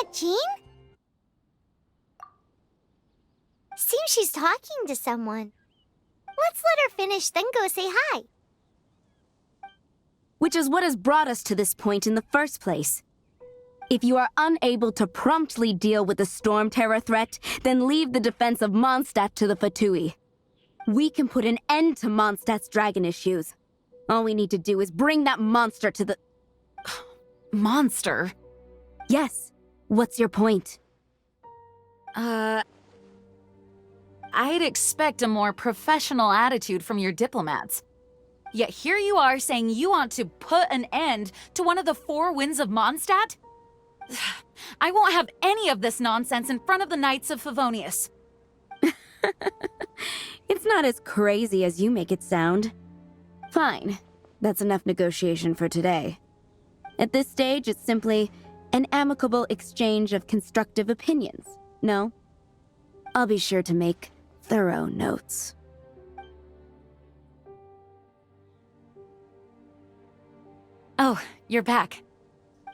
that Jean? Seems she's talking to someone. Let's let her finish, then go say hi. Which is what has brought us to this point in the first place. If you are unable to promptly deal with the Storm Terror threat, then leave the defense of Mondstadt to the Fatui. We can put an end to Mondstadt's dragon issues. All we need to do is bring that monster to the... Monster? Yes. What's your point? I'd expect a more professional attitude from your diplomats. Yet here you are saying you want to put an end to one of the four winds of Mondstadt? I won't have any of this nonsense in front of the Knights of Favonius. It's not as crazy as you make it sound. Fine. That's enough negotiation for today. At this stage, it's simply an amicable exchange of constructive opinions, no? I'll be sure to make thorough notes. Oh, you're back.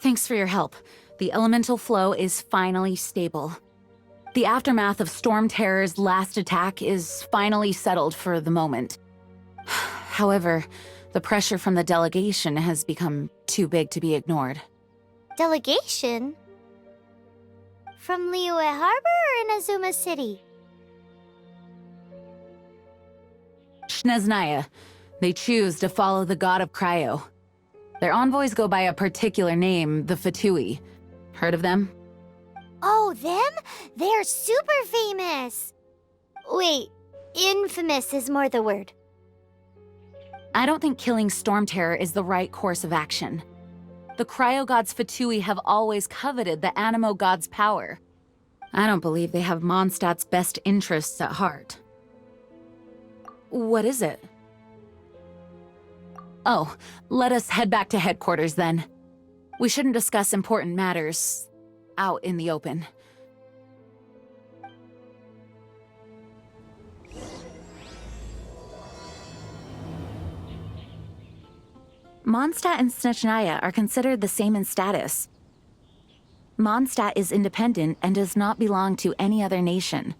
Thanks for your help. The elemental flow is finally stable. The aftermath of Storm Terror's last attack is finally settled for the moment. However, the pressure from the delegation has become too big to be ignored. Delegation? From Liyue Harbor or Inazuma City? Snezhnaya. They choose to follow the god of Cryo. Their envoys go by a particular name, the Fatui. Heard of them? Oh, them? They're super famous! Wait, infamous is more the word. I don't think killing Storm Terror is the right course of action. The Cryo God's Fatui have always coveted the Animo God's power. I don't believe they have Mondstadt's best interests at heart. What is it? Oh, let us head back to headquarters then. We shouldn't discuss important matters out in the open. Mondstadt and Snezhnaya are considered the same in status. Mondstadt is independent and does not belong to any other nation.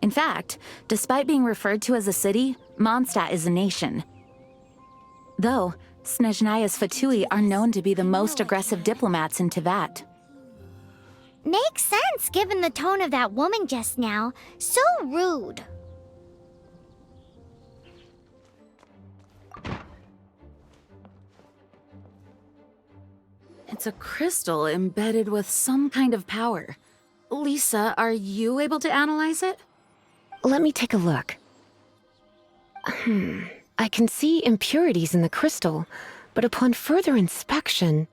In fact, despite being referred to as a city, Mondstadt is a nation. Though, Snezhnaya's Fatui are known to be the most aggressive diplomats in Teyvat. Makes sense given the tone of that woman just now. So rude. It's a crystal embedded with some kind of power. Lisa, are you able to analyze it? Let me take a look. I can see impurities in the crystal, but upon further inspection...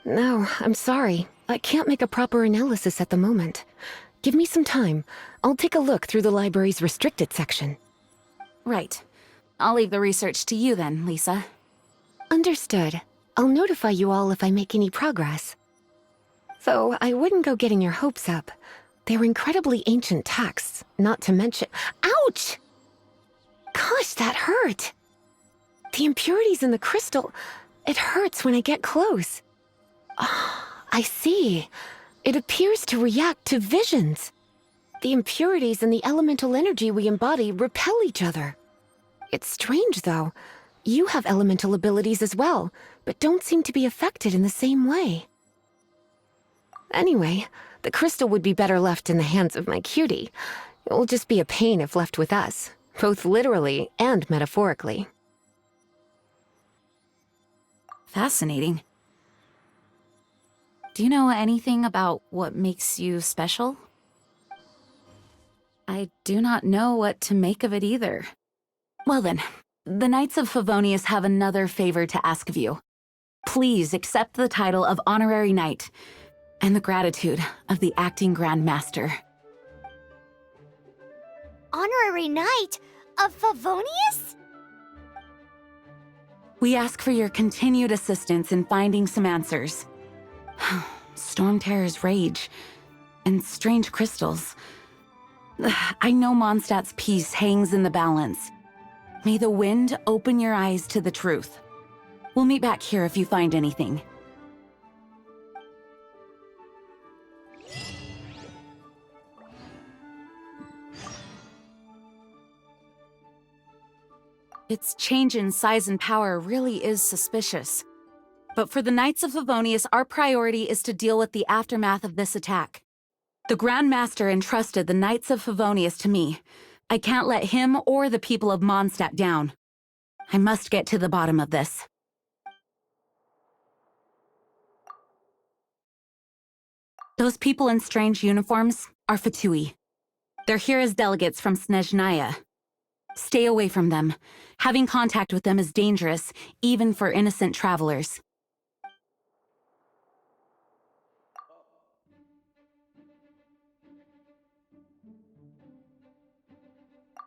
No, I'm sorry. I can't make a proper analysis at the moment. Give me some time. I'll take a look through the library's restricted section. Right. I'll leave the research to you then, Lisa. Understood. I'll notify you all if I make any progress. Though I wouldn't go getting your hopes up. They're incredibly ancient texts, not to mention— Ouch! Gosh, that hurt! The impurities in the crystal— it hurts when I get close. I see. It appears to react to visions. The impurities and the elemental energy we embody repel each other. It's strange, though. You have elemental abilities as well, but don't seem to be affected in the same way. Anyway, the crystal would be better left in the hands of my cutie. It will just be a pain if left with us, both literally and metaphorically. Fascinating. Do you know anything about what makes you special? I do not know what to make of it either. Well then, the Knights of Favonius have another favor to ask of you. Please accept the title of Honorary Knight, and the gratitude of the Acting Grand Master. Honorary Knight of Favonius? We ask for your continued assistance in finding some answers. Storm Terror's rage, and strange crystals. I know Mondstadt's peace hangs in the balance. May the wind open your eyes to the truth. We'll meet back here if you find anything. Its change in size and power really is suspicious. But for the Knights of Favonius, our priority is to deal with the aftermath of this attack. The Grand Master entrusted the Knights of Favonius to me. I can't let him or the people of Mondstadt down. I must get to the bottom of this. Those people in strange uniforms are Fatui. They're here as delegates from Snezhnaya. Stay away from them. Having contact with them is dangerous, even for innocent travelers.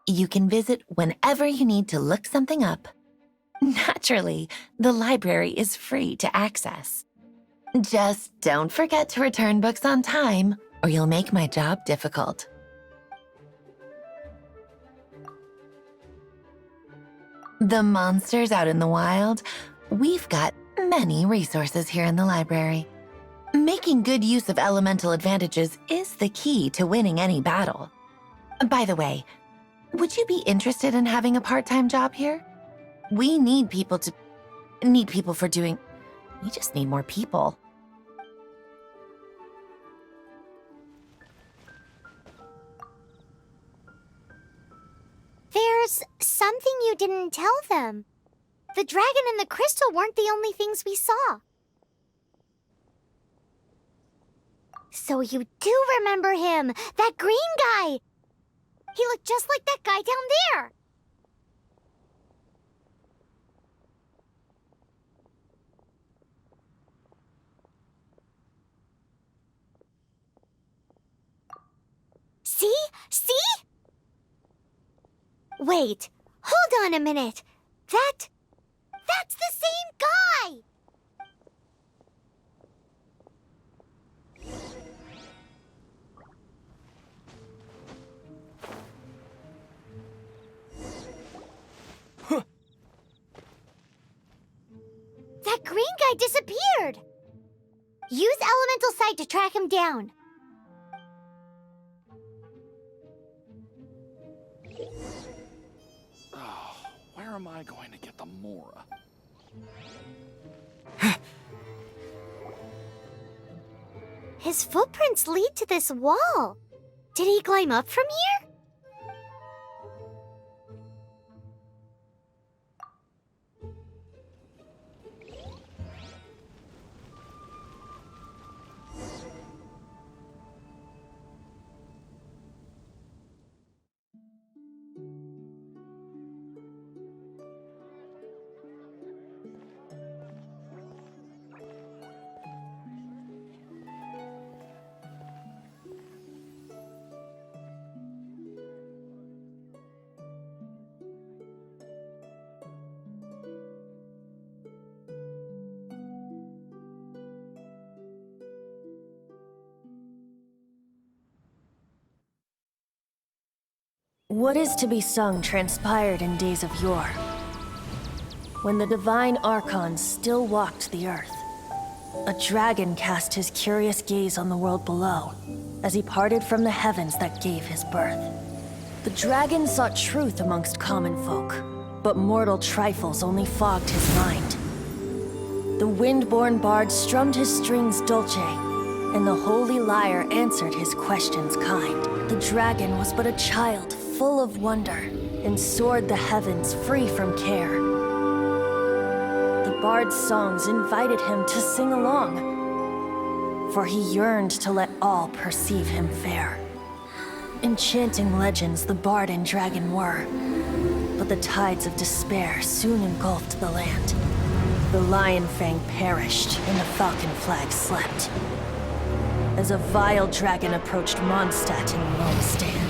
You can visit whenever you need to look something up. Naturally, the library is free to access. Just don't forget to return books on time, or you'll make my job difficult. The monsters out in the wild, we've got many resources here in the library. Making good use of elemental advantages is the key to winning any battle. By the way, would you be interested in having a part-time job here? We need people for doing... We just need more people. There's something you didn't tell them. The dragon and the crystal weren't the only things we saw. So you do remember him, that green guy! He looked just like that guy down there! See? See? Wait, hold on a minute. That's the same guy! That green guy disappeared! Use Elemental Sight to track him down. Oh, where am I going to get the Mora? His footprints lead to this wall. Did he climb up from here? What is to be sung transpired in days of yore, when the divine archons still walked the earth. A dragon cast his curious gaze on the world below, as he parted from the heavens that gave his birth. The dragon sought truth amongst common folk, but mortal trifles only fogged his mind. The wind-born bard strummed his strings dulce, and the holy lyre answered his questions kind. The dragon was but a child, full of wonder, and soared the heavens free from care. The bard's songs invited him to sing along, for he yearned to let all perceive him fair. Enchanting legends the bard and dragon were, but the tides of despair soon engulfed the land. The lion fang perished, and the falcon flag slept, as a vile dragon approached Mondstadt in lone stand.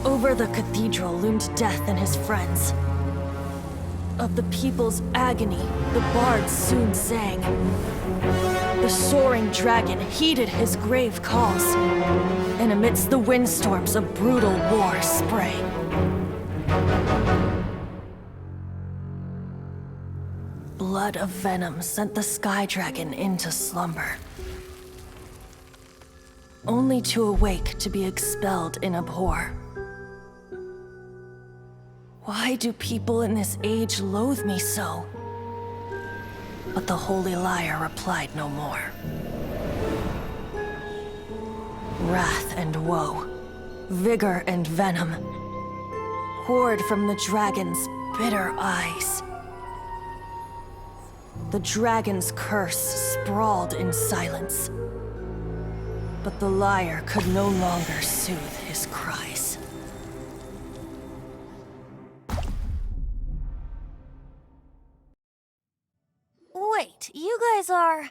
Over the cathedral loomed death and his friends. Of the people's agony, the bards soon sang. The soaring dragon heeded his grave calls, and amidst the windstorms a brutal war sprang. Blood of venom sent the sky dragon into slumber, only to awake to be expelled in abhor. Why do people in this age loathe me so? But the Holy Liar replied no more. Wrath and woe, vigor and venom, poured from the dragon's bitter eyes. The dragon's curse sprawled in silence, but the liar could no longer soothe his cries. Wait, you guys are...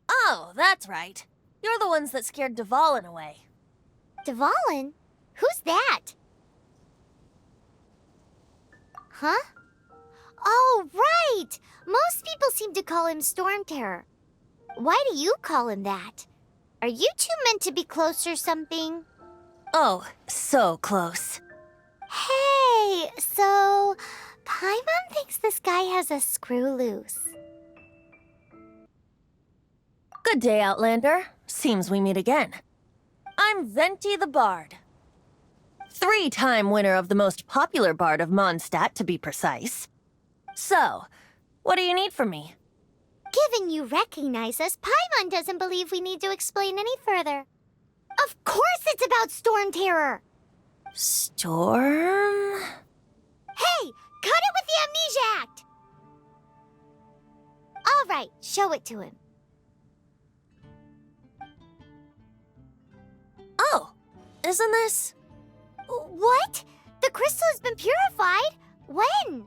Oh, that's right. You're the ones that scared Dvalin away. Dvalin? Who's that? Huh? Oh, right! Most people seem to call him Storm Terror. Why do you call him that? Are you two meant to be close or something? Oh, so close. Hey, so... Paimon thinks this guy has a screw loose. Good day, Outlander. Seems we meet again. I'm Venti the Bard. 3-time winner of the most popular bard of Mondstadt, to be precise. So, what do you need from me? Given you recognize us, Paimon doesn't believe we need to explain any further. Of course it's about Storm Terror! Storm? Hey! Cut it with the Amnesia Act! All right, show it to him. Oh, isn't this... What? The crystal has been purified? When?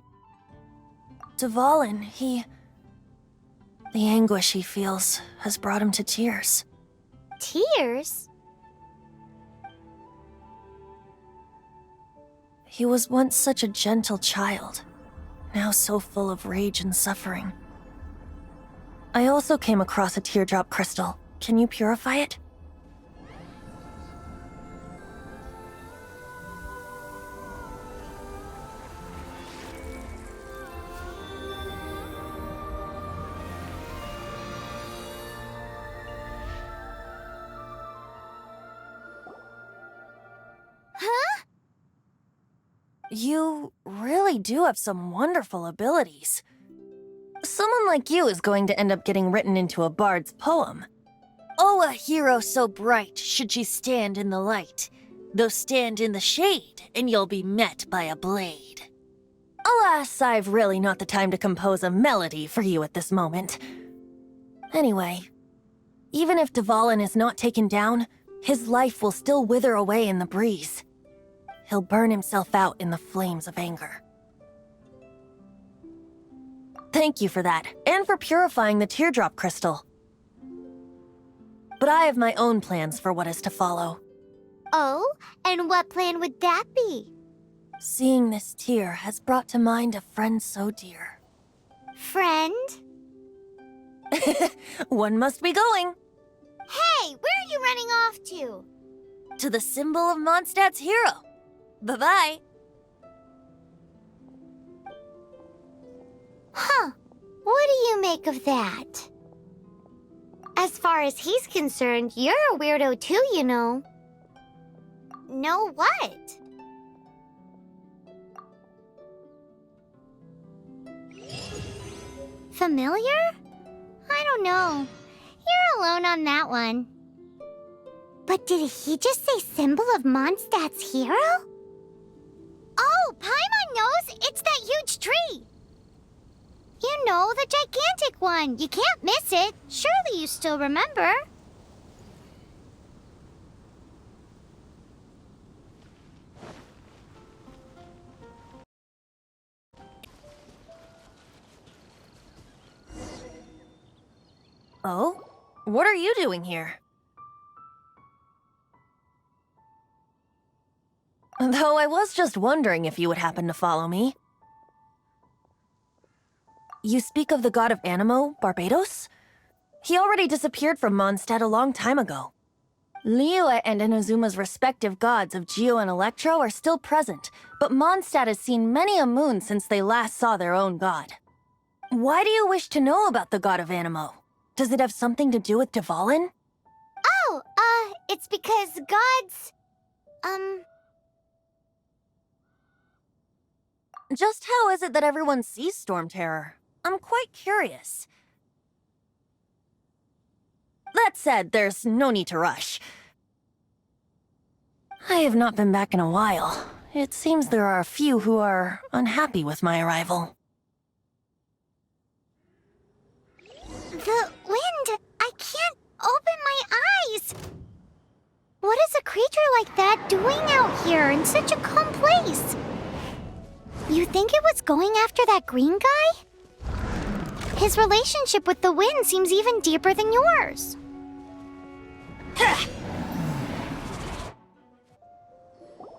Dvalin, the anguish he feels has brought him to tears. Tears? He was once such a gentle child, now so full of rage and suffering. I also came across a teardrop crystal. Can you purify it? Huh? You really do have some wonderful abilities. Someone like you is going to end up getting written into a bard's poem. Oh, a hero so bright should she stand in the light, though stand in the shade, and you'll be met by a blade. Alas, I've really not the time to compose a melody for you at this moment. Anyway, even if Dvalin is not taken down, his life will still wither away in the breeze. He'll burn himself out in the flames of anger. Thank you for that, and for purifying the teardrop crystal. But I have my own plans for what is to follow. Oh, and what plan would that be? Seeing this tear has brought to mind a friend so dear. Friend? One must be going. Hey, where are you running off to? To the symbol of Mondstadt's hero. Bye-bye. Huh. What do you make of that? As far as he's concerned, you're a weirdo too, you know. Know what? Familiar? I don't know. You're alone on that one. But did he just say symbol of Mondstadt's hero? Oh, Paimon knows! It's that huge tree! You know, the gigantic one. You can't miss it. Surely you still remember. Oh? What are you doing here? Though I was just wondering if you would happen to follow me. You speak of the god of Animo, Barbados? He already disappeared from Mondstadt a long time ago. Liyue and Inazuma's respective gods of Geo and Electro are still present, but Mondstadt has seen many a moon since they last saw their own god. Why do you wish to know about the god of Animo? Does it have something to do with Dvalin? Oh, it's because gods... Just how is it that everyone sees Storm Terror? I'm quite curious. That said, there's no need to rush. I have not been back in a while. It seems there are a few who are unhappy with my arrival. The wind! I can't open my eyes! What is a creature like that doing out here in such a calm place? You think it was going after that green guy? His relationship with the wind seems even deeper than yours.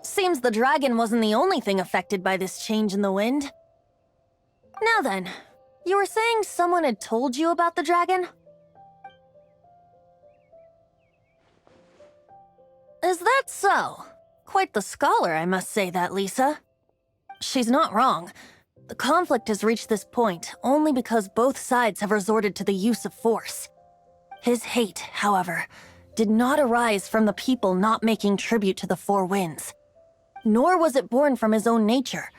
Seems the dragon wasn't the only thing affected by this change in the wind. Now then, you were saying someone had told you about the dragon? Is that so? Quite the scholar, I must say that, Lisa. She's not wrong. The conflict has reached this point only because both sides have resorted to the use of force. His hate, however, did not arise from the people not making tribute to the Four Winds. Nor was it born from his own nature,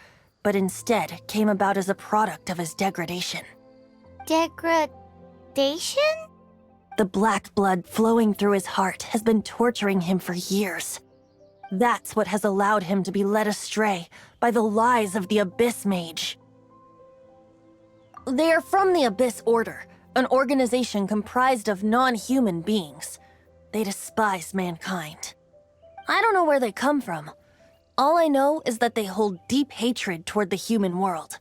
but instead came about as a product of his degradation. Degradation? The black blood flowing through his heart has been torturing him for years. That's what has allowed him to be led astray by the lies of the Abyss Mage. They are from the Abyss Order, an organization comprised of non-human beings. They despise mankind. I don't know where they come from. All I know is that they hold deep hatred toward the human world.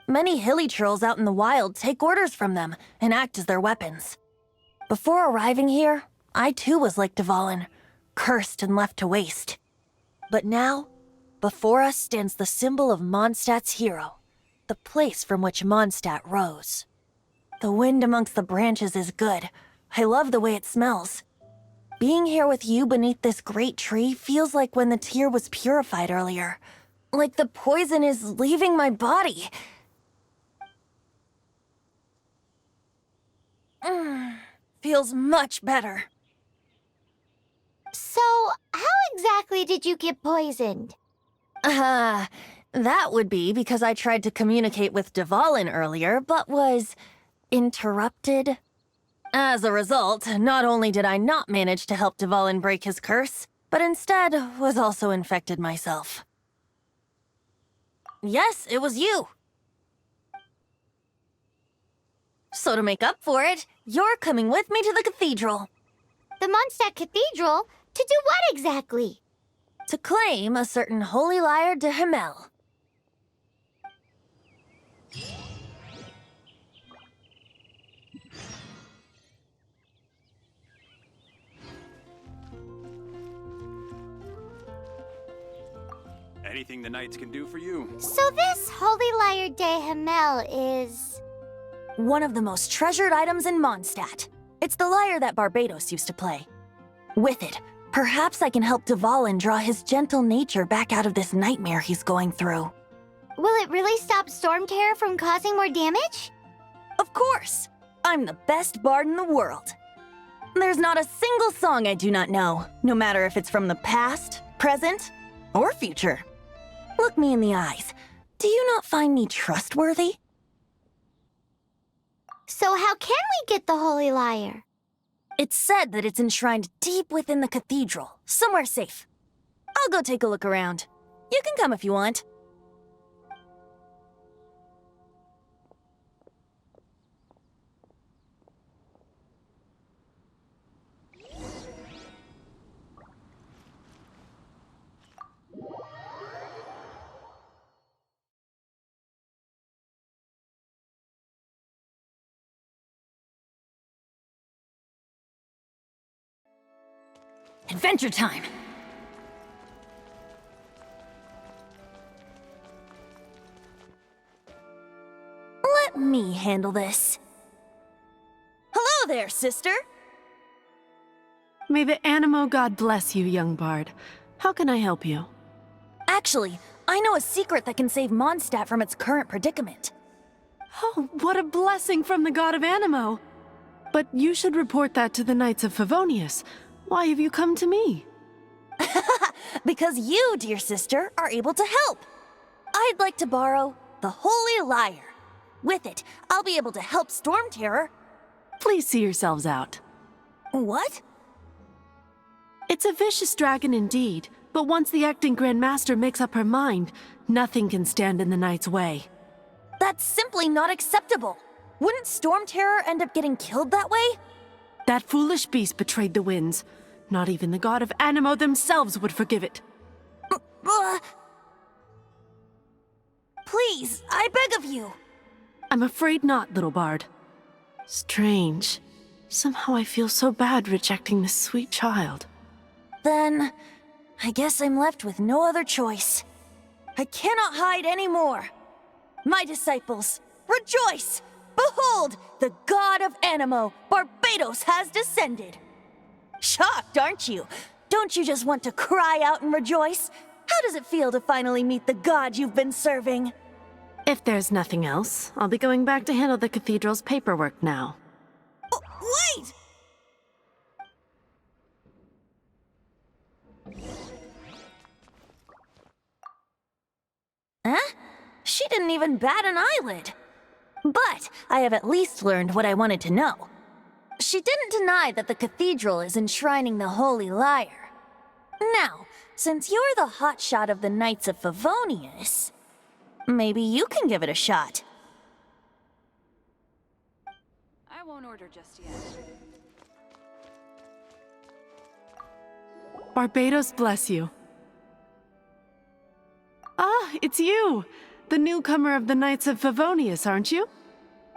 Many hilly trolls out in the wild take orders from them and act as their weapons. Before arriving here, I too was like Dvalin, cursed and left to waste. But now, before us stands the symbol of Mondstadt's hero, the place from which Mondstadt rose. The wind amongst the branches is good. I love the way it smells. Being here with you beneath this great tree feels like when the tear was purified earlier. Like the poison is leaving my body. Feels much better. So, how exactly did you get poisoned? That would be because I tried to communicate with Dvalin earlier, but was interrupted. As a result, not only did I not manage to help Dvalin break his curse, but instead was also infected myself. Yes, it was you. So to make up for it, you're coming with me to the cathedral. The Mondstadt Cathedral? To do what exactly? To claim a certain Holy Lyre de Himmel. Anything the Knights can do for you? So this Holy Lyre de Himmel is... One of the most treasured items in Mondstadt. It's the lyre that Barbados used to play. With it, perhaps I can help Dvalin draw his gentle nature back out of this nightmare he's going through. Will it really stop Storm Terror from causing more damage? Of course! I'm the best bard in the world. There's not a single song I do not know, no matter if it's from the past, present, or future. Look me in the eyes. Do you not find me trustworthy? So how can we get the Holy Lyre? It's said that it's enshrined deep within the cathedral, somewhere safe. I'll go take a look around. You can come if you want. Adventure time! Let me handle this. Hello there, sister! May the Animo God bless you, young bard. How can I help you? Actually, I know a secret that can save Mondstadt from its current predicament. Oh, what a blessing from the god of Animo! But you should report that to the Knights of Favonius. Why have you come to me? Because you, dear sister, are able to help. I'd like to borrow the Holy Lyre. With it, I'll be able to help Storm Terror. Please see yourselves out. What? It's a vicious dragon indeed, but once the acting Grand Master makes up her mind, nothing can stand in the Knight's way. That's simply not acceptable. Wouldn't Storm Terror end up getting killed that way? That foolish beast betrayed the winds. Not even the god of Anemo themselves would forgive it. Please, I beg of you. I'm afraid not, little bard. Strange. Somehow I feel so bad rejecting this sweet child. Then, I guess I'm left with no other choice. I cannot hide anymore. My disciples, rejoice! Behold, the god of Anemo, Barbados, has descended. Shocked, aren't you? Don't you just want to cry out and rejoice? How does it feel to finally meet the god you've been serving? If there's nothing else, I'll be going back to handle the cathedral's paperwork now. Wait! Huh? She didn't even bat an eyelid. But I have at least learned what I wanted to know. She didn't deny that the cathedral is enshrining the Holy Lyre. Now, since you're the hotshot of the Knights of Favonius, maybe you can give it a shot. I won't order just yet. Barbados bless you. Ah, it's you! The newcomer of the Knights of Favonius, aren't you?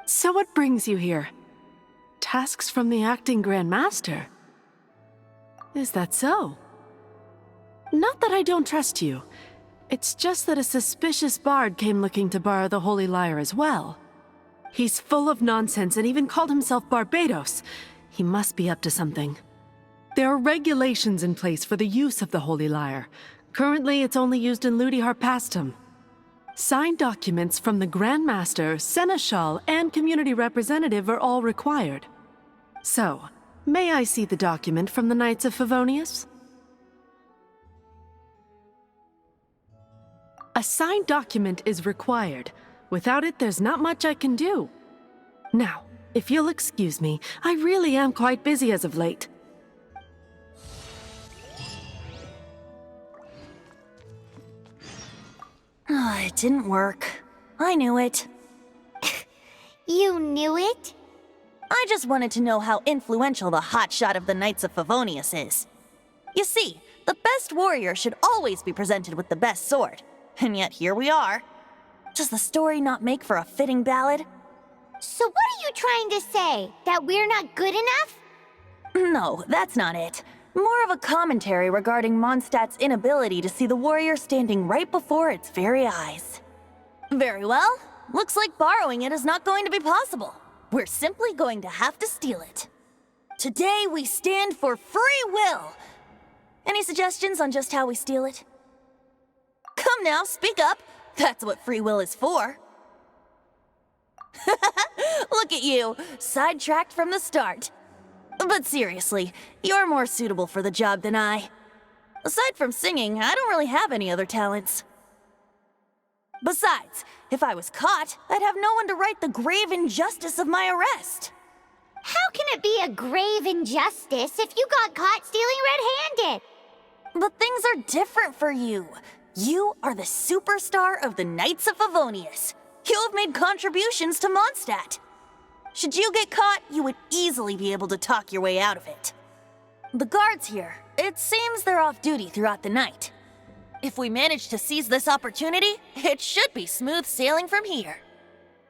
So what brings you here? Tasks from the acting Grand Master? Is that so? Not that I don't trust you. It's just that a suspicious bard came looking to borrow the Holy Lyre as well. He's full of nonsense and even called himself Barbados. He must be up to something. There are regulations in place for the use of the Holy Lyre. Currently, it's only used in Ludi Harpastum. Signed documents from the Grand Master, Seneschal, and community representative are all required. So, may I see the document from the Knights of Favonius? A signed document is required. Without it, there's not much I can do. Now, if you'll excuse me, I really am quite busy as of late. It didn't work. I knew it. You knew it? I just wanted to know how influential the hotshot of the Knights of Favonius is. You see, the best warrior should always be presented with the best sword. And yet here we are. Does the story not make for a fitting ballad? So what are you trying to say? That we're not good enough? No, that's not it. More of a commentary regarding Mondstadt's inability to see the warrior standing right before its very eyes. Very well. Looks like borrowing it is not going to be possible. We're simply going to have to steal it. Today we stand for free will. Any suggestions on just how we steal it? Come now, speak up. That's what free will is for. Look at you, sidetracked from the start. But seriously, you're more suitable for the job than I. Aside from singing, I don't really have any other talents. Besides, if I was caught, I'd have no one to right the grave injustice of my arrest. How can it be a grave injustice if you got caught stealing red-handed? But things are different for you. You are the superstar of the Knights of Favonius. You have made contributions to Mondstadt. Should you get caught, you would easily be able to talk your way out of it. The guards here, it seems they're off duty throughout the night. If we manage to seize this opportunity, it should be smooth sailing from here.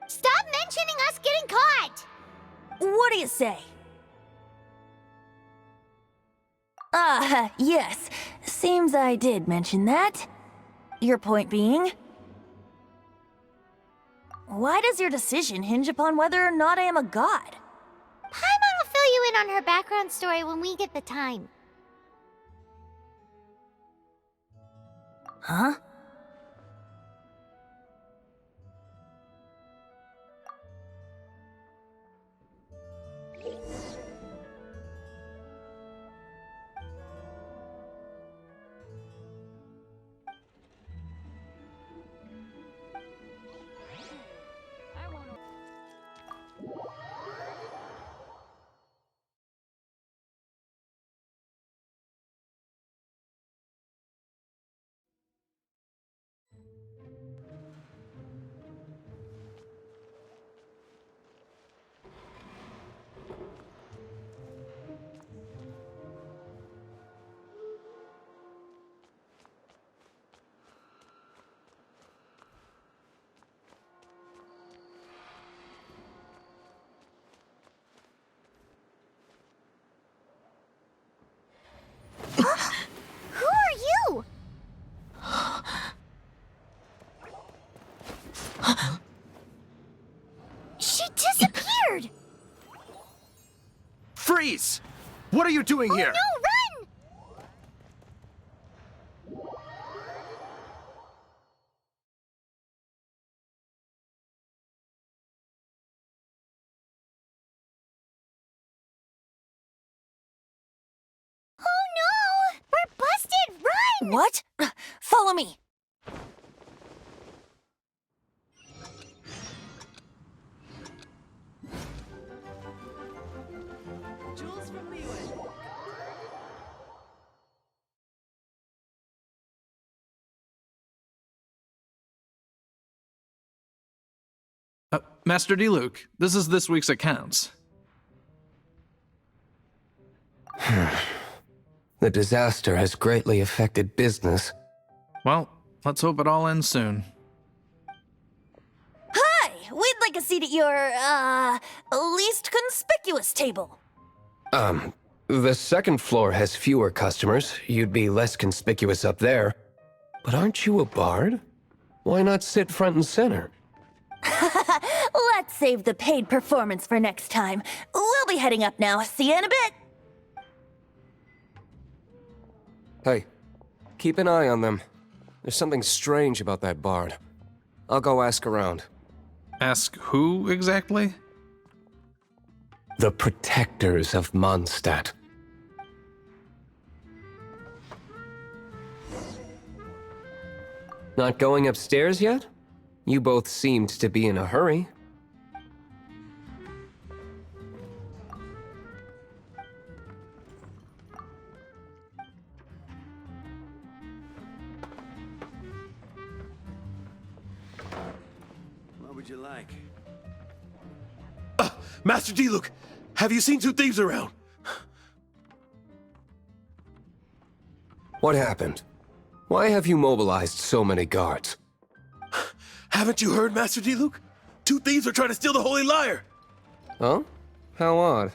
Stop mentioning us getting caught! What do you say? Yes. Seems I did mention that. Your point being? Why does your decision hinge upon whether or not I am a god? Paimon will fill you in on her background story when we get the time. Huh? Freeze! What are you doing here? No, run! Oh no! We're busted! Run! What? Follow me. Jules from Leeway. Master D-Luke, this is this week's accounts. The disaster has greatly affected business. Well, let's hope it all ends soon. Hi! We'd like a seat at your, least conspicuous table. The second floor has fewer customers. You'd be less conspicuous up there. But aren't you a bard? Why not sit front and center? Let's save the paid performance for next time. We'll be heading up now. See you in a bit. Hey, keep an eye on them. There's something strange about that bard. I'll go ask around. Ask who exactly? The protectors of Mondstadt. Not going upstairs yet? You both seemed to be in a hurry. What would you like? Master D-Luke, have you seen two thieves around? What happened? Why have you mobilized so many guards? Haven't you heard, Master D-Luke? Two thieves are trying to steal the Holy Lyre! Huh? How odd.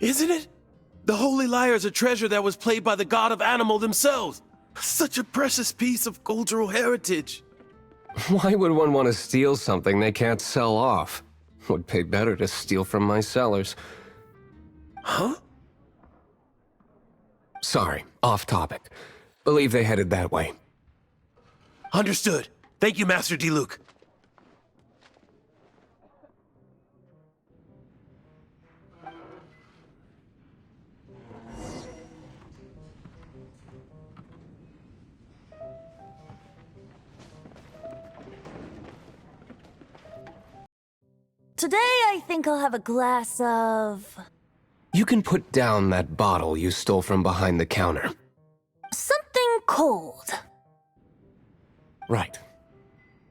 Isn't it? The Holy Lyre is a treasure that was played by the god of animal themselves. Such a precious piece of cultural heritage. Why would one want to steal something they can't sell off? Would pay better to steal from my sellers. Huh? Sorry, off topic. Believe they headed that way. Understood. Thank you, Master D-Luke. Today, I think I'll have a glass of... You can put down that bottle you stole from behind the counter. something cold. Right.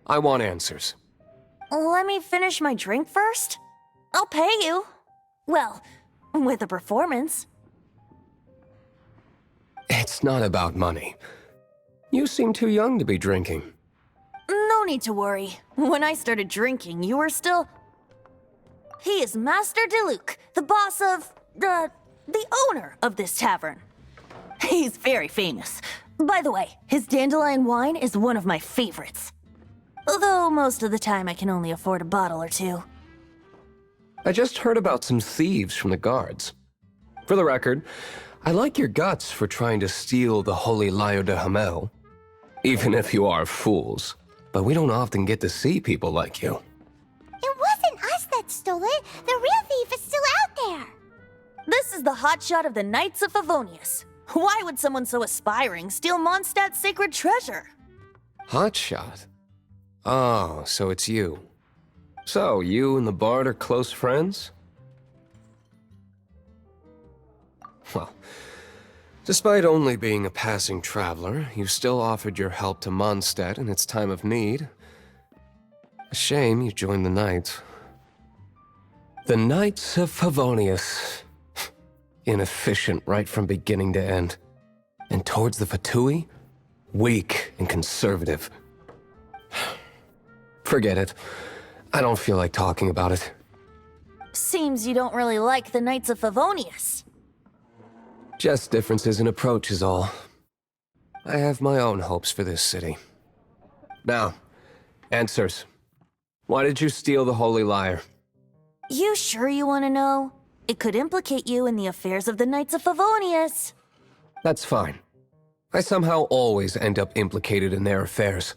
I want answers. Let me finish my drink first. I'll pay you. Well, with a performance. It's not about money. You seem too young to be drinking. No need to worry. When I started drinking, you were still... He is Master D-Luke, the boss of... the owner of this tavern. He's very famous. By the way, his dandelion wine is one of my favorites. Although most of the time I can only afford a bottle or two. I just heard about some thieves from the guards. For the record, I like your guts for trying to steal the Holy Lyre de Hamel. Even if you are fools. But we don't often get to see people like you. It wasn't us that stole it. The real thief is still out there. This is the hotshot of the Knights of Favonius. Why would someone so aspiring steal Mondstadt's sacred treasure? Hotshot? Oh, so it's you. So, you and the Bard are close friends? Well, despite only being a passing traveler, you still offered your help to Mondstadt in its time of need. A shame you joined the Knights. The Knights of Favonius. Inefficient right from beginning to end. And towards the Fatui, weak and conservative. Forget it. I don't feel like talking about it. Seems you don't really like the Knights of Favonius. Just differences in approach is all. I have my own hopes for this city. Now, answers. Why did you steal the Holy Lyre? You sure you want to know? It could implicate you in the affairs of the Knights of Favonius. That's fine. I somehow always end up implicated in their affairs.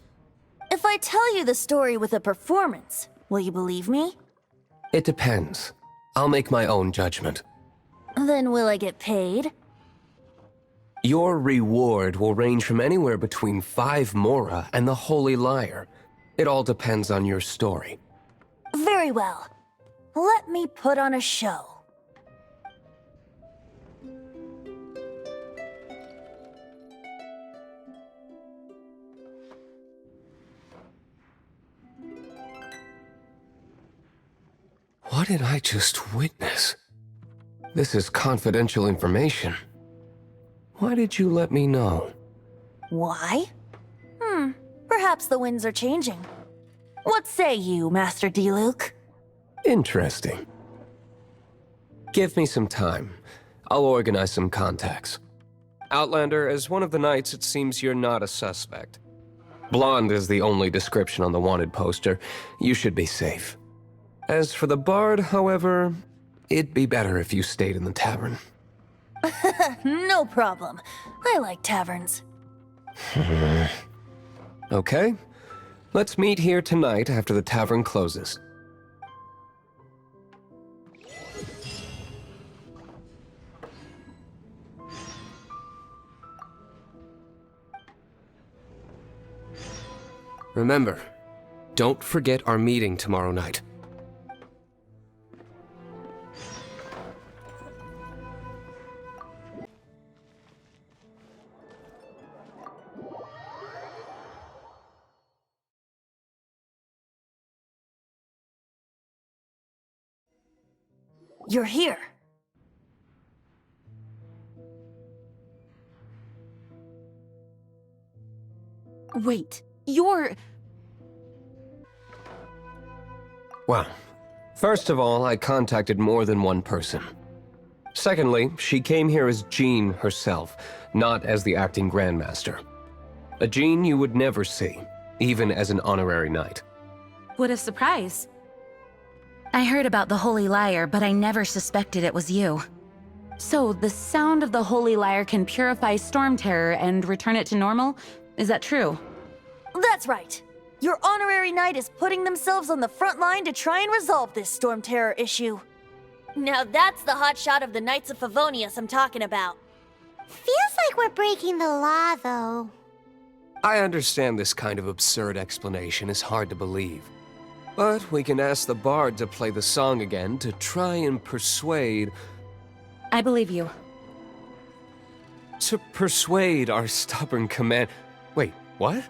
If I tell you the story with a performance, will you believe me? It depends. I'll make my own judgment. Then will I get paid? Your reward will range from anywhere between 5 Mora and the Holy Lyre. It all depends on your story. Very well. Let me put on a show. What did I just witness? This is confidential information. Why did you let me know? Why? Perhaps the winds are changing. What say you, Master Diluc? Interesting. Give me some time. I'll organize some contacts. Outlander, as one of the knights, it seems you're not a suspect. Blonde is the only description on the wanted poster. You should be safe. As for the bard, however, it'd be better if you stayed in the tavern. No problem. I like taverns. Okay. Let's meet here tonight after the tavern closes. Remember, don't forget our meeting tomorrow night. You're here. Wait, you're... Well, first of all, I contacted more than one person. Secondly, she came here as Jean herself, not as the acting Grandmaster. A Jean you would never see, even as an honorary knight. What a surprise. I heard about the Holy Lyre, but I never suspected it was you. So, the sound of the Holy Lyre can purify Storm Terror and return it to normal? Is that true? That's right. Your honorary knight is putting themselves on the front line to try and resolve this Storm Terror issue. Now that's the hotshot of the Knights of Favonius I'm talking about. Feels like we're breaking the law, though. I understand this kind of absurd explanation is hard to believe. But we can ask the bard to play the song again to try and persuade... I believe you. To persuade our stubborn command... Wait, what?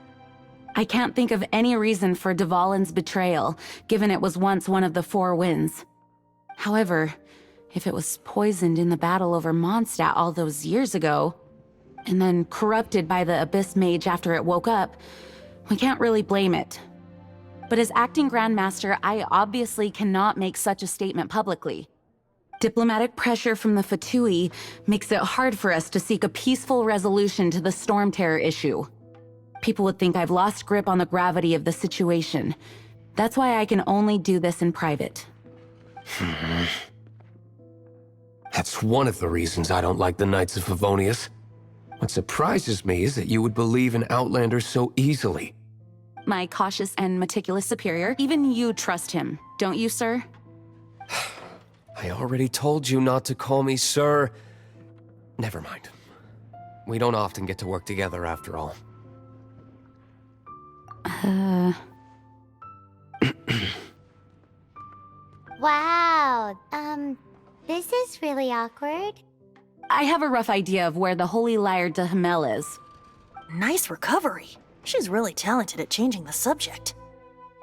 I can't think of any reason for Dvalin's betrayal, given it was once one of the 4 winds. However, if it was poisoned in the battle over Mondstadt all those years ago, and then corrupted by the Abyss Mage after it woke up, we can't really blame it. But as acting Grandmaster, I obviously cannot make such a statement publicly. Diplomatic pressure from the Fatui makes it hard for us to seek a peaceful resolution to the Storm Terror issue. People would think I've lost grip on the gravity of the situation. That's why I can only do this in private. That's one of the reasons I don't like the Knights of Favonius. What surprises me is that you would believe in Outlander so easily. My cautious and meticulous superior, even you trust him, don't you, sir? I already told you not to call me sir. Never mind. We don't often get to work together after all. Wow, this is really awkward. I have a rough idea of where the Holy Lyre de Himmel is. Nice recovery. She's really talented at changing the subject.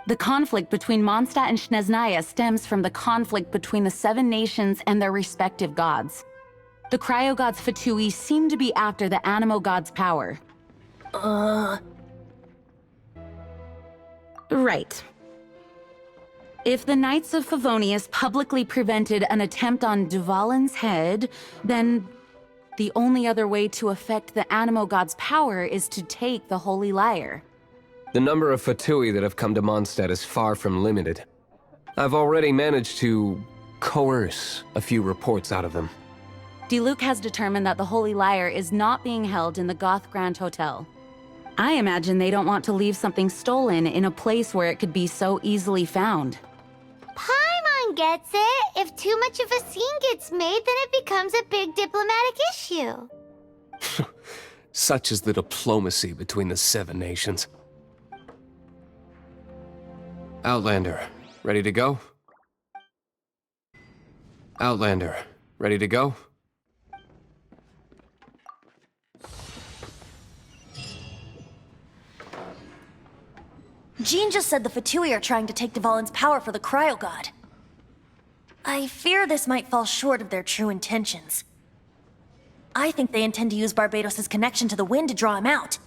The conflict between Mondstadt and Snezhnaya stems from the conflict between the 7 nations and their respective gods. The cryo-gods Fatui seem to be after the Animo god's power. Right. If the Knights of Favonius publicly prevented an attempt on Dvalin's head, then the only other way to affect the Animo god's power is to take the Holy Lyre. The number of Fatui that have come to Mondstadt is far from limited. I've already managed to coerce a few reports out of them. Diluc has determined that the Holy Lyre is not being held in the Goth Grand Hotel. I imagine they don't want to leave something stolen in a place where it could be so easily found. Paimon gets it. If too much of a scene gets made, then it becomes a big diplomatic issue. Such is the diplomacy between the 7 nations. Outlander, ready to go? Outlander, ready to go? Jean just said the Fatui are trying to take Dvalin's power for the Cryo God. I fear this might fall short of their true intentions. I think they intend to use Barbados' connection to the wind to draw him out.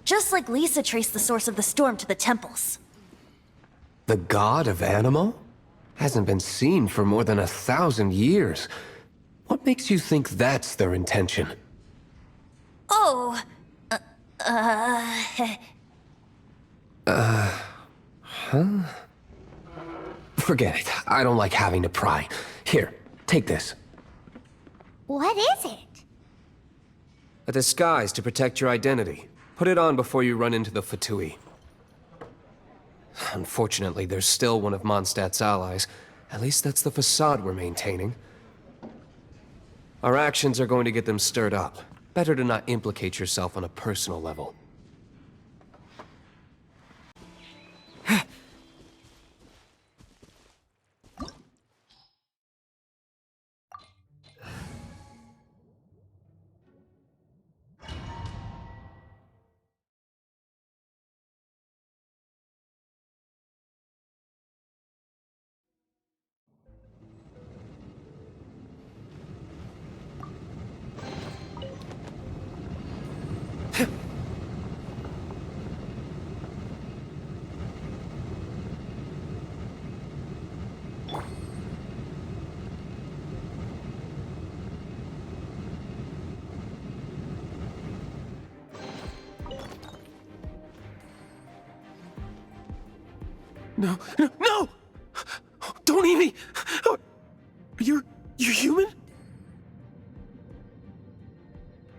Just like Lisa traced the source of the storm to the temples. The god of Animo? Hasn't been seen for more than 1,000 years. What makes you think that's their intention? Oh, Forget it. I don't like having to pry. Here, take this. What is it? A disguise to protect your identity. Put it on before you run into the Fatui. Unfortunately, there's still one of Mondstadt's allies. At least that's the facade we're maintaining. Our actions are going to get them stirred up. Better to not implicate yourself on a personal level. No, no, no! Don't eat me! You're human?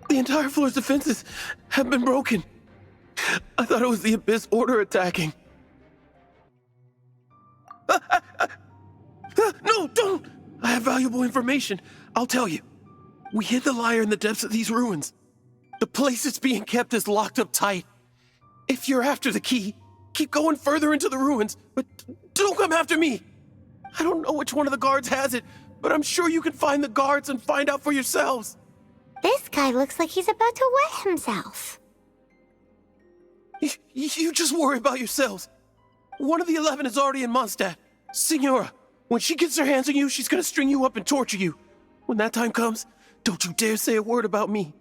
The entire floor's defenses have been broken. I thought it was the Abyss Order attacking. No, don't! I have valuable information. I'll tell you. We hid the lyre in the depths of these ruins. The place it's being kept is locked up tight. If you're after the key, keep going further into the ruins, but don't come after me. I don't know which one of the guards has it, but I'm sure you can find the guards and find out for yourselves. This guy looks like he's about to wet himself. You just worry about yourselves. One of the 11 is already in Mondstadt. Signora, when she gets her hands on you, she's gonna string you up and torture you. When that time comes, don't you dare say a word about me.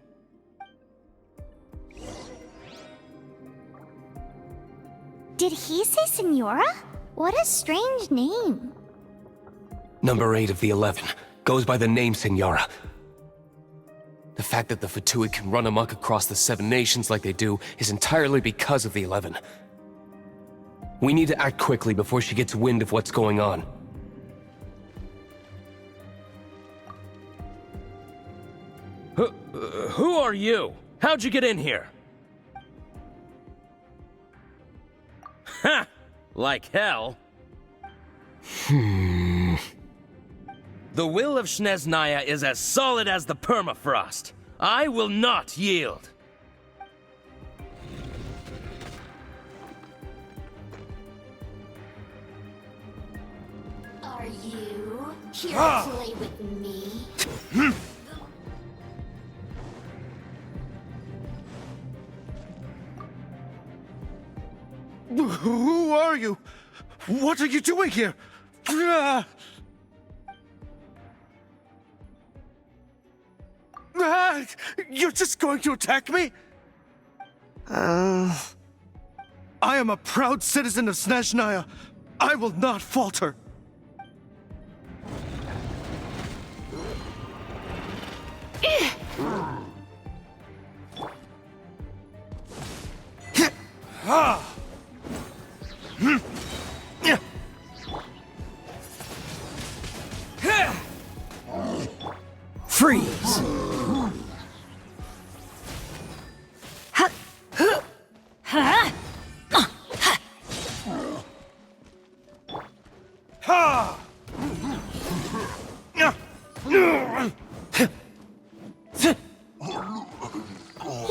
Did he say Senora? What a strange name. Number 8 of the 11 goes by the name Signora. The fact that the Fatui can run amok across the 7 nations like they do is entirely because of the 11. We need to act quickly before she gets wind of what's going on. Who are you? How'd you get in here? Ha! Like hell. The will of Snezhnaya is as solid as the permafrost. I will not yield. Are you here to play with me? Who are you? What are you doing here? You're just going to attack me? I am a proud citizen of Snezhnaya. I will not falter. He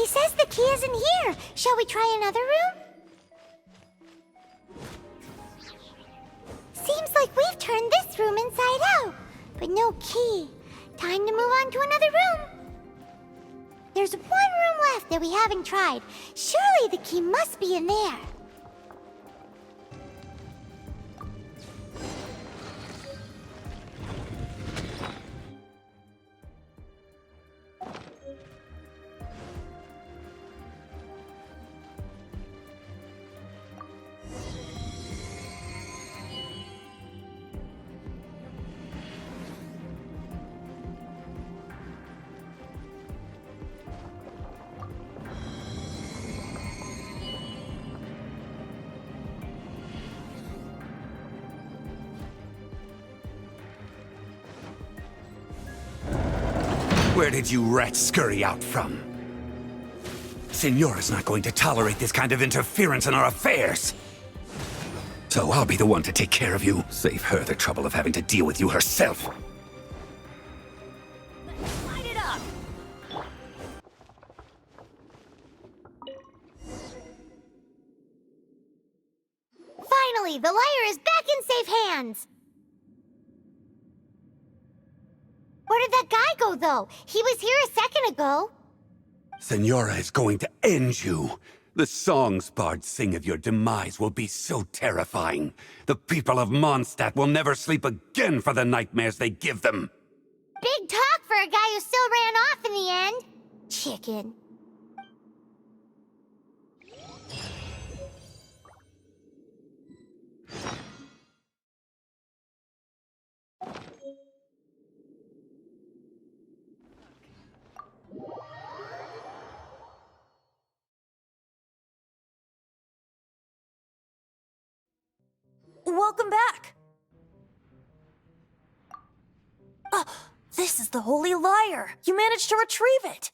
says the key isn't here. Shall we try another room? Seems like we've turned this room inside out, but no key. Time to move on to another room. There's one room left that we haven't tried. Surely the key must be in there. Where did you rats scurry out from? Signora's not going to tolerate this kind of interference in our affairs. So I'll be the one to take care of you. Save her the trouble of having to deal with you herself. Light it up! Finally, the lyre is back in safe hands. Where did that guy go, though? He was here a second ago. Signora is going to end you. The songs bards sing of your demise will be so terrifying. The people of Mondstadt will never sleep again for the nightmares they give them. Big talk for a guy who still ran off in the end. Chicken. Welcome back! This is the Holy Lyre! You managed to retrieve it!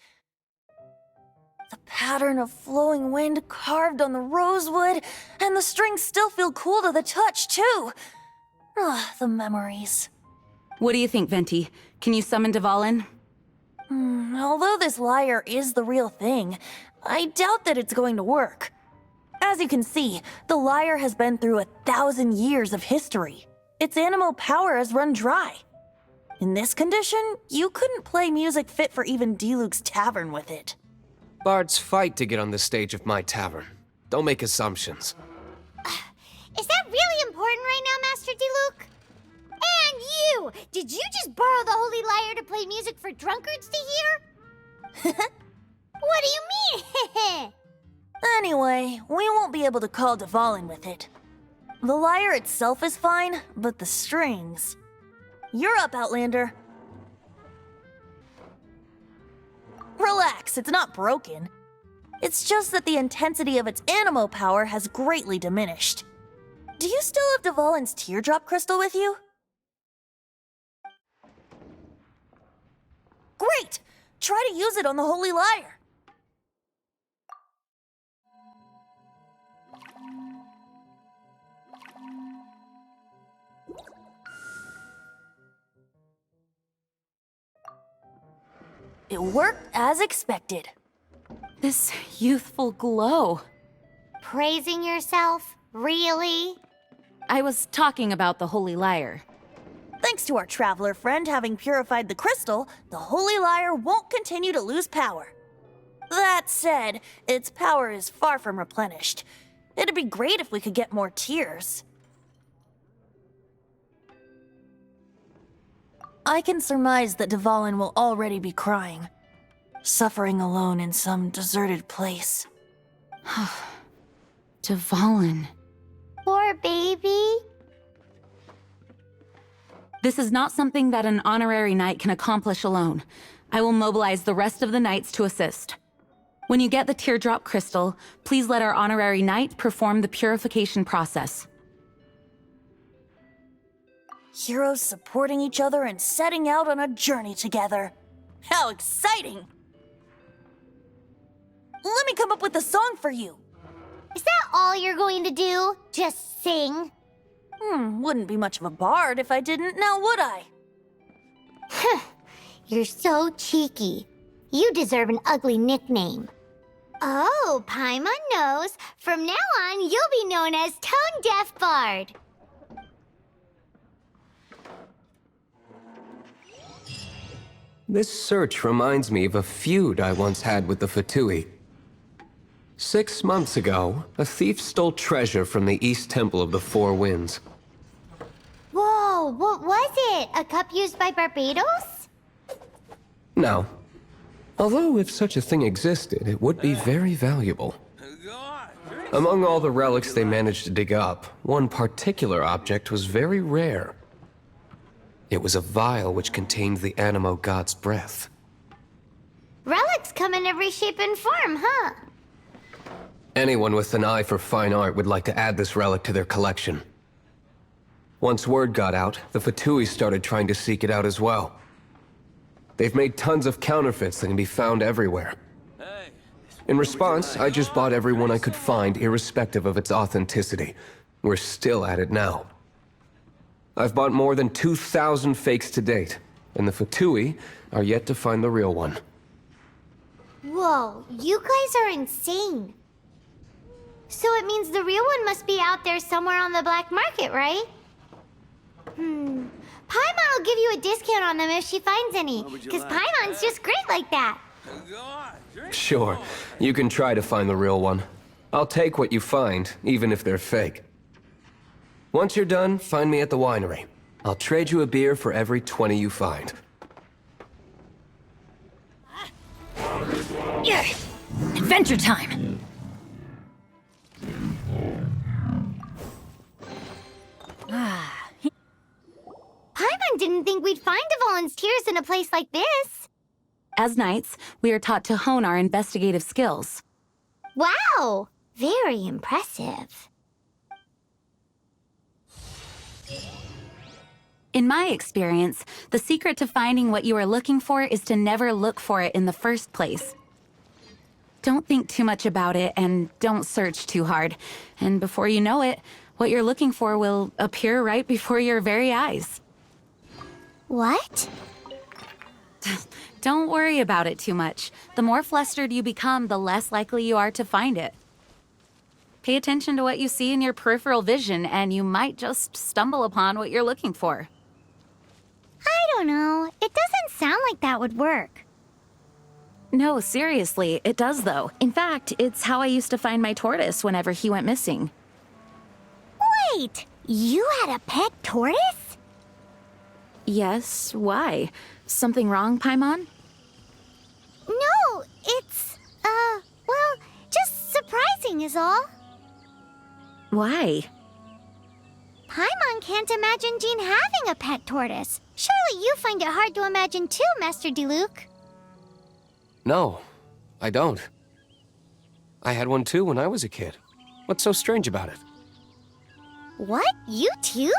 The pattern of flowing wind carved on the rosewood, and the strings still feel cool to the touch, too! The memories. What do you think, Venti? Can you summon Dvalin? Although this lyre is the real thing, I doubt that it's going to work. As you can see, the lyre has been through 1,000 years of history. Its animal power has run dry. In this condition, you couldn't play music fit for even Diluc's tavern with it. Bards fight to get on the stage of my tavern. Don't make assumptions. Is that really important right now, Master Diluc? And you! Did you just borrow the Holy Lyre to play music for drunkards to hear? What do you mean? Anyway, we won't be able to call Dvalin with it. The lyre itself is fine, but the strings... You're up, Outlander. Relax, it's not broken. It's just that the intensity of its animo power has greatly diminished. Do you still have Dvalin's teardrop crystal with you? Great! Try to use it on the Holy Lyre. It worked as expected. This youthful glow. Praising yourself? Really? I was talking about the Holy Lyre. Thanks to our traveler friend having purified the crystal, the Holy Lyre won't continue to lose power. That said, its power is far from replenished. It'd be great if we could get more tears. I can surmise that Dvalin will already be crying, suffering alone in some deserted place. Dvalin. Poor baby. This is not something that an honorary knight can accomplish alone. I will mobilize the rest of the knights to assist. When you get the teardrop crystal, please let our honorary knight perform the purification process. Heroes supporting each other and setting out on a journey together. How exciting! Let me come up with a song for you. all you're going to do? Just sing? Wouldn't be much of a bard if I didn't, now would I? You're so cheeky. You deserve an ugly nickname. Oh, Paimon knows. From now on, you'll be known as Tone Deaf Bard. This search reminds me of a feud I once had with the Fatui. 6 months ago, a thief stole treasure from the East Temple of the Four Winds. Whoa, what was it? A cup used by Barbados? No. Although if such a thing existed, it would be very valuable. Among all the relics they managed to dig up, one particular object was very rare. It was a vial which contained the Animo god's breath. Relics come in every shape and form, huh? Anyone with an eye for fine art would like to add this relic to their collection. Once word got out, the Fatui started trying to seek it out as well. They've made tons of counterfeits that can be found everywhere. In response, I just bought every one I could find, irrespective of its authenticity. We're still at it now. I've bought more than 2,000 fakes to date, and the Fatui are yet to find the real one. Whoa, you guys are insane. So it means the real one must be out there somewhere on the black market, right? Paimon will give you a discount on them if she finds any, because Paimon's just great like that. Sure, you can try to find the real one. I'll take what you find, even if they're fake. Once you're done, find me at the winery. I'll trade you a beer for every 20 you find. Yeah. Adventure time! Paimon didn't think we'd find the volunteers in a place like this. As knights, we are taught to hone our investigative skills. Wow, very impressive. In my experience, the secret to finding what you are looking for is to never look for it in the first place. Don't think too much about it and don't search too hard. And before you know it, what you're looking for will appear right before your very eyes. What? Don't worry about it too much. The more flustered you become, the less likely you are to find it. Pay attention to what you see in your peripheral vision, and you might just stumble upon what you're looking for. I don't know. It doesn't sound like that would work. No, seriously, it does though. In fact, it's how I used to find my tortoise whenever he went missing. Wait, you had a pet tortoise? Yes, why? Something wrong, Paimon? No, it's, well, just surprising is all. Why? Paimon can't imagine Jean having a pet tortoise. Surely you find it hard to imagine too, Master Diluc. No, I don't. I had one too when I was a kid. What's so strange about it? What? You too?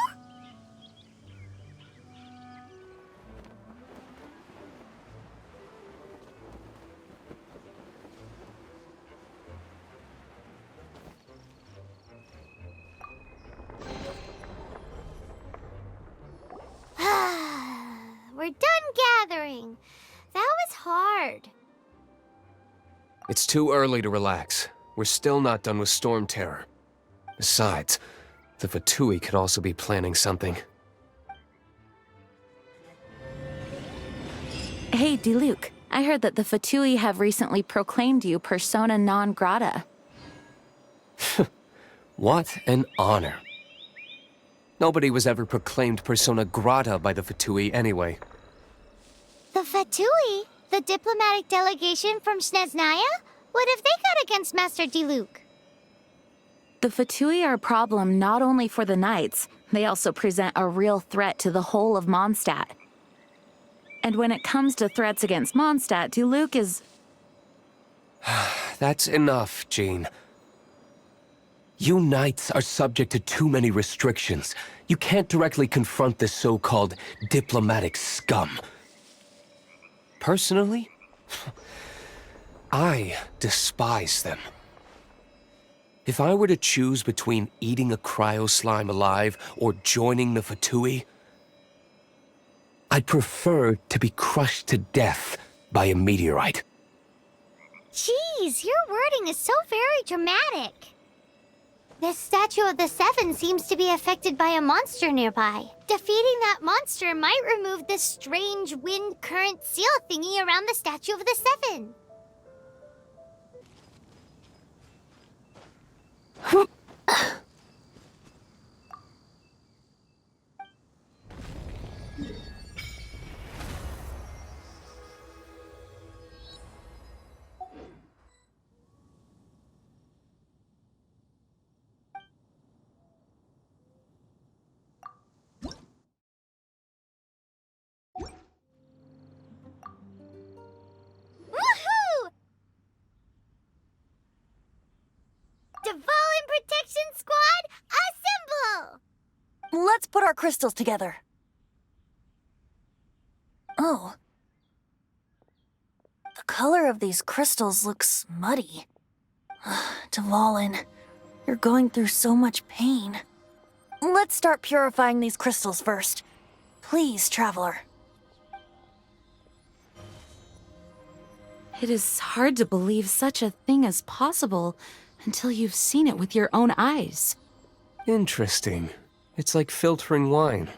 We're done gathering. That was hard. It's too early to relax. We're still not done with Storm Terror. Besides, the Fatui could also be planning something. Hey, Diluc. I heard that the Fatui have recently proclaimed you persona non grata. What an honor. Nobody was ever proclaimed persona grata by the Fatui anyway. The Fatui? The diplomatic delegation from Snezhnaya? What have they got against Master Diluc? The Fatui are a problem not only for the Knights, they also present a real threat to the whole of Mondstadt. And when it comes to threats against Mondstadt, Diluc is... That's enough, Jean. You Knights are subject to too many restrictions. You can't directly confront this so-called diplomatic scum. Personally, I despise them. If I were to choose between eating a cryo slime alive or joining the Fatui, I'd prefer to be crushed to death by a meteorite. Jeez, your wording is so very dramatic. This statue of the Seven seems to be affected by a monster nearby. Defeating that monster might remove this strange wind current seal thingy around the statue of the Seven. Woohoo! Dvalin Protection Squad, assemble! Let's put our crystals together. Oh. The color of these crystals looks muddy. Dvalin, you're going through so much pain. Let's start purifying these crystals first. Please, Traveler. It is hard to believe such a thing is possible until you've seen it with your own eyes. Interesting. It's like filtering wine.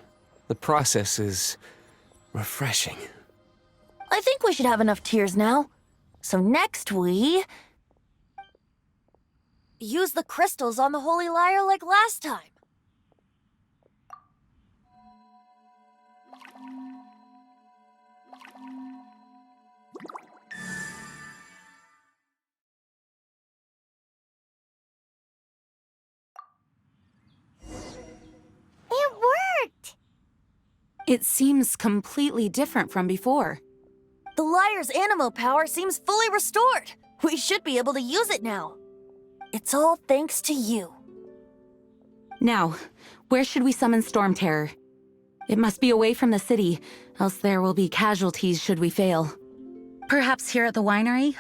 The process is refreshing. I think we should have enough tears now. So next we... use the crystals on the Holy Lyre like last time. It worked! It seems completely different from before. The Lyre's animo power seems fully restored. We should be able to use it now. It's all thanks to you. Now, where should we summon Storm Terror? It must be away from the city, else there will be casualties should we fail. Perhaps here at the winery?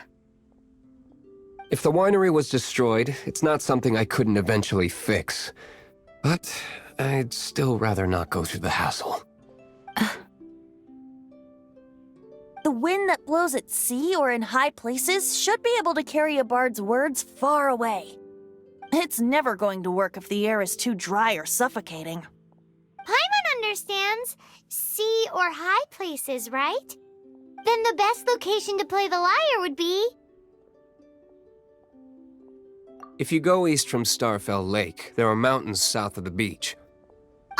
If the winery was destroyed, it's not something I couldn't eventually fix. But I'd still rather not go through the hassle. The wind that blows at sea or in high places should be able to carry a bard's words far away. It's never going to work if the air is too dry or suffocating. Paimon understands sea or high places, right? Then the best location to play the lyre would be... If you go east from Starfell Lake, there are mountains south of the beach.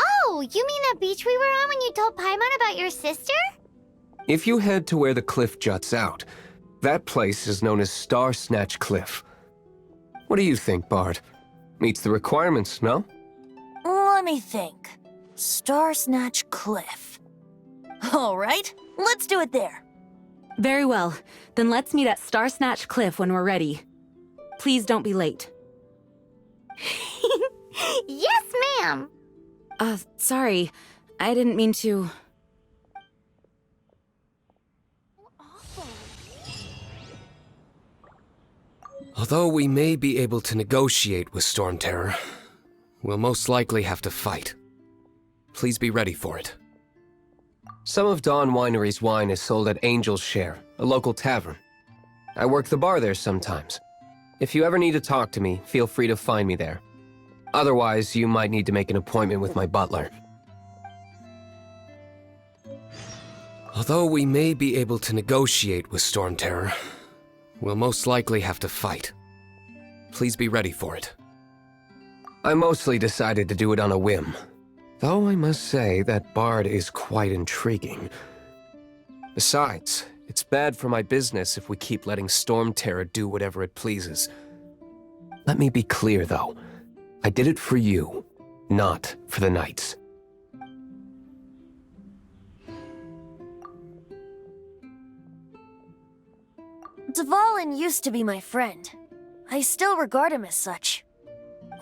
Oh, you mean that beach we were on when you told Paimon about your sister? If you head to where the cliff juts out, that place is known as Star Snatch Cliff. What do you think, Bard? Meets the requirements, no? Let me think. Star Snatch Cliff. All right, let's do it there. Very well. Then let's meet at Star Snatch Cliff when we're ready. Please don't be late. Yes, ma'am! Sorry. I didn't mean to... Although we may be able to negotiate with Storm Terror, we'll most likely have to fight. Please be ready for it. Some of Dawn Winery's wine is sold at Angel's Share, a local tavern. I work the bar there sometimes. If you ever need to talk to me, feel free to find me there. Otherwise, you might need to make an appointment with my butler. Although we may be able to negotiate with Storm Terror, we'll most likely have to fight. Please be ready for it. I mostly decided to do it on a whim, though I must say that Bard is quite intriguing. Besides, it's bad for my business if we keep letting Storm Terror do whatever it pleases. Let me be clear, though. I did it for you, not for the Knights. Dvalin used to be my friend. I still regard him as such.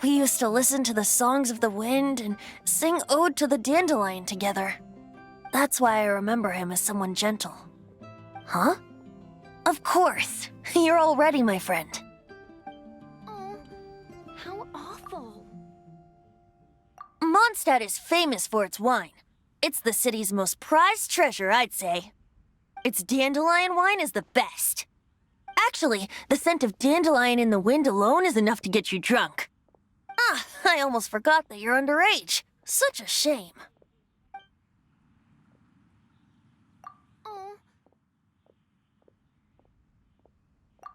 We used to listen to the songs of the wind and sing Ode to the Dandelion together. That's why I remember him as someone gentle. Huh? Of course. You're already my friend. Oh, how Mondstadt is famous for its wine. It's the city's most prized treasure, I'd say. Its dandelion wine is the best. Actually, the scent of dandelion in the wind alone is enough to get you drunk. Ah, I almost forgot that you're underage. Such a shame.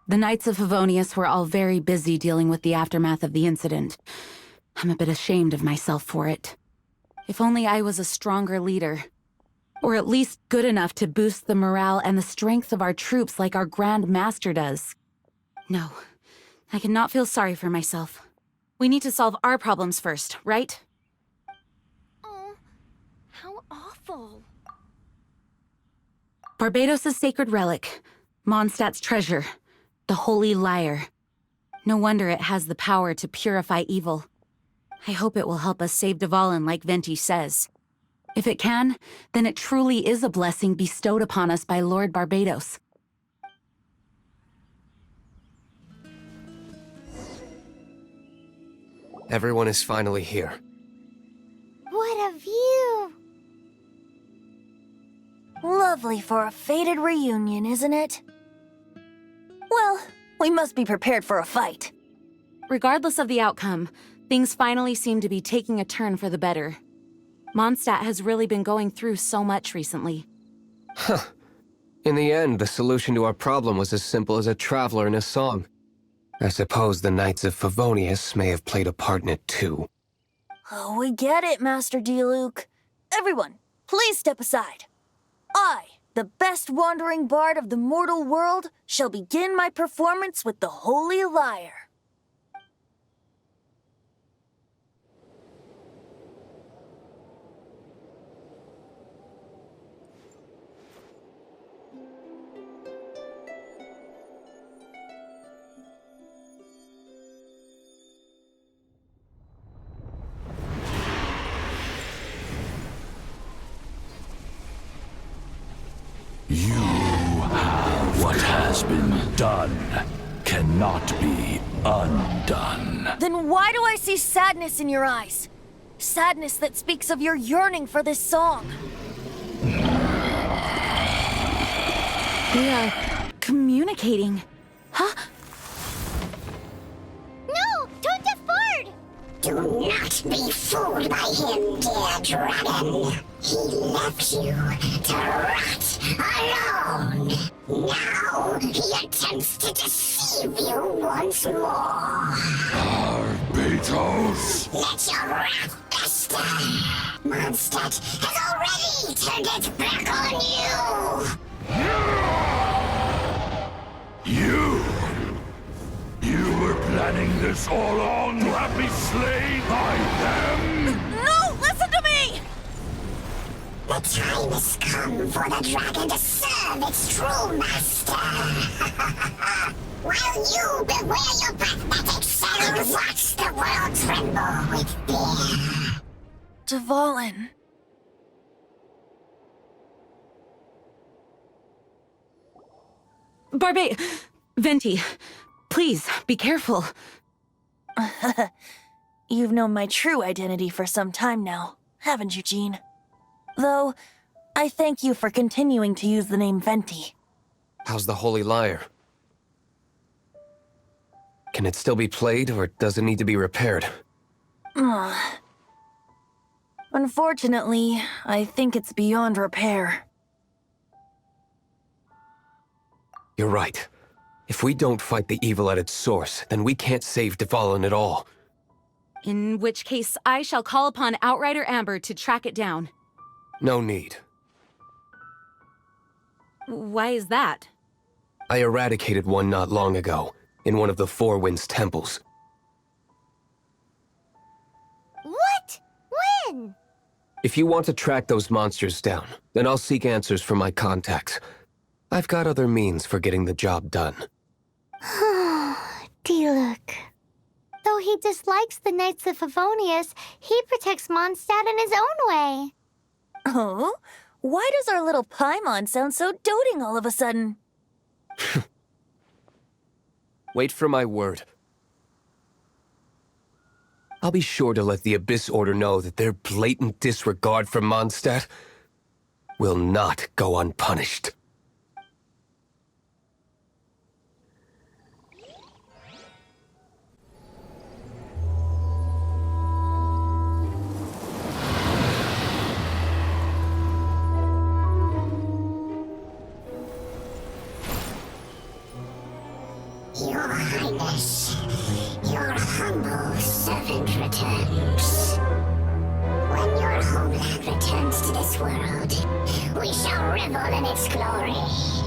The Knights of Favonius were all very busy dealing with the aftermath of the incident. I'm a bit ashamed of myself for it. If only I was a stronger leader. Or at least good enough to boost the morale and the strength of our troops like our Grand Master does. No, I cannot feel sorry for myself. We need to solve our problems first, right? Oh, how awful. Barbados' sacred relic, Mondstadt's treasure, the Holy Lyre. No wonder it has the power to purify evil. I hope it will help us save Dvalin like Venti says. If it can, then it truly is a blessing bestowed upon us by Lord Barbados. Everyone is finally here. What a view! Lovely for a fated reunion, isn't it? Well, we must be prepared for a fight. Regardless of the outcome, things finally seem to be taking a turn for the better. Mondstadt has really been going through so much recently. Huh. In the end, the solution to our problem was as simple as a traveler in a song. I suppose the Knights of Favonius may have played a part in it too. Oh, we get it, Master Diluc. Everyone, please step aside. I, the best wandering bard of the mortal world, shall begin my performance with the Holy Lyre. What has been done cannot be undone. Then why do I see sadness in your eyes? Sadness that speaks of your yearning for this song. We are communicating. Huh? No! Don't default! Do not be fooled by him, dear dragon. He left you to rot alone. Now he attempts to deceive you once more. Barbados! Let your wrath fester. Mondstadt has already turned its back on you. You were planning this all along to have me slain by them? No! Listen to me! The time has come for the dragon to serve its true master. While you beware your pathetic selves, watch the world tremble with fear. Dvalin. Venti, please, be careful. You've known my true identity for some time now, haven't you, Jean? Though, I thank you for continuing to use the name Venti. How's the Holy Lyre? Can it still be played, or does it need to be repaired? Unfortunately, I think it's beyond repair. You're right. If we don't fight the evil at its source, then we can't save Dvalin at all. In which case, I shall call upon Outrider Amber to track it down. No need. Why is that? I eradicated one not long ago, in one of the Four Winds temples. What? When? If you want to track those monsters down, then I'll seek answers from my contacts. I've got other means for getting the job done. Diluc. Though he dislikes the Knights of Favonius, he protects Mondstadt in his own way. Oh? Why does our little Paimon sound so doting all of a sudden? Wait for my word. I'll be sure to let the Abyss Order know that their blatant disregard for Mondstadt will not go unpunished. Your Highness, your humble servant returns. When your homeland returns to this world, we shall revel in its glory.